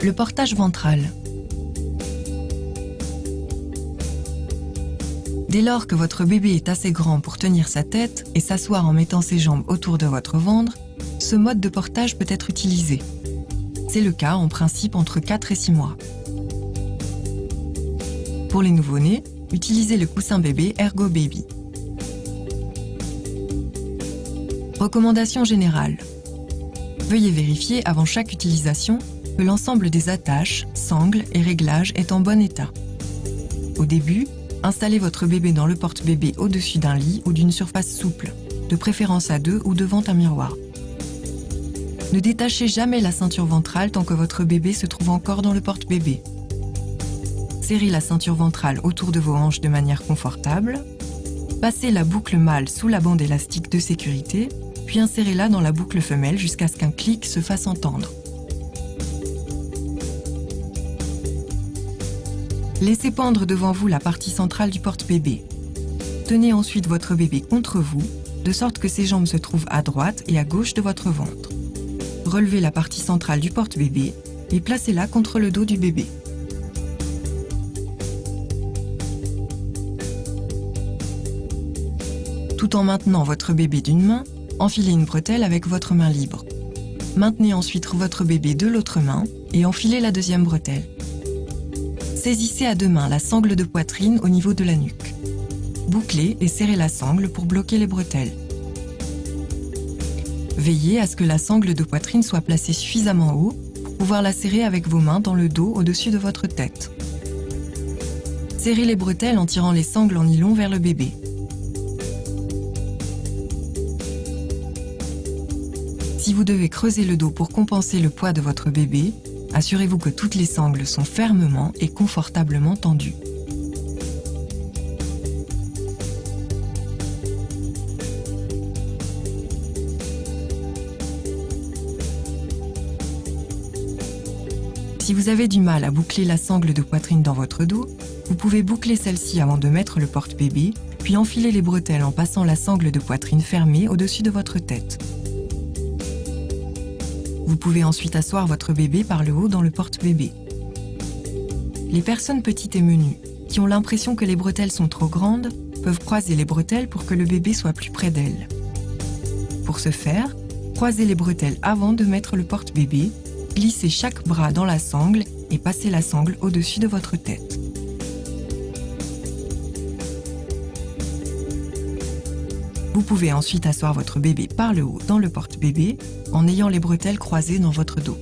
Le portage ventral. Dès lors que votre bébé est assez grand pour tenir sa tête et s'asseoir en mettant ses jambes autour de votre ventre, ce mode de portage peut être utilisé. C'est le cas en principe entre 4 et 6 mois. Pour les nouveau-nés, utilisez le coussin bébé Ergo Baby. Recommandations générales. Veuillez vérifier avant chaque utilisation que l'ensemble des attaches, sangles et réglages est en bon état. Au début, installez votre bébé dans le porte-bébé au-dessus d'un lit ou d'une surface souple, de préférence à deux ou devant un miroir. Ne détachez jamais la ceinture ventrale tant que votre bébé se trouve encore dans le porte-bébé. Serrez la ceinture ventrale autour de vos hanches de manière confortable. Passez la boucle mâle sous la bande élastique de sécurité, puis insérez-la dans la boucle femelle jusqu'à ce qu'un clic se fasse entendre. Laissez pendre devant vous la partie centrale du porte-bébé. Tenez ensuite votre bébé contre vous, de sorte que ses jambes se trouvent à droite et à gauche de votre ventre. Relevez la partie centrale du porte-bébé et placez-la contre le dos du bébé. Tout en maintenant votre bébé d'une main, enfilez une bretelle avec votre main libre. Maintenez ensuite votre bébé de l'autre main et enfilez la deuxième bretelle. Saisissez à deux mains la sangle de poitrine au niveau de la nuque. Bouclez et serrez la sangle pour bloquer les bretelles. Veillez à ce que la sangle de poitrine soit placée suffisamment haut pour pouvoir la serrer avec vos mains dans le dos au-dessus de votre tête. Serrez les bretelles en tirant les sangles en nylon vers le bébé. Si vous devez creuser le dos pour compenser le poids de votre bébé, assurez-vous que toutes les sangles sont fermement et confortablement tendues. Si vous avez du mal à boucler la sangle de poitrine dans votre dos, vous pouvez boucler celle-ci avant de mettre le porte-bébé, puis enfiler les bretelles en passant la sangle de poitrine fermée au-dessus de votre tête. Vous pouvez ensuite asseoir votre bébé par le haut dans le porte-bébé. Les personnes petites et menues, qui ont l'impression que les bretelles sont trop grandes, peuvent croiser les bretelles pour que le bébé soit plus près d'elles. Pour ce faire, croisez les bretelles avant de mettre le porte-bébé, glissez chaque bras dans la sangle et passez la sangle au-dessus de votre tête. Vous pouvez ensuite asseoir votre bébé par le haut dans le porte-bébé en ayant les bretelles croisées dans votre dos.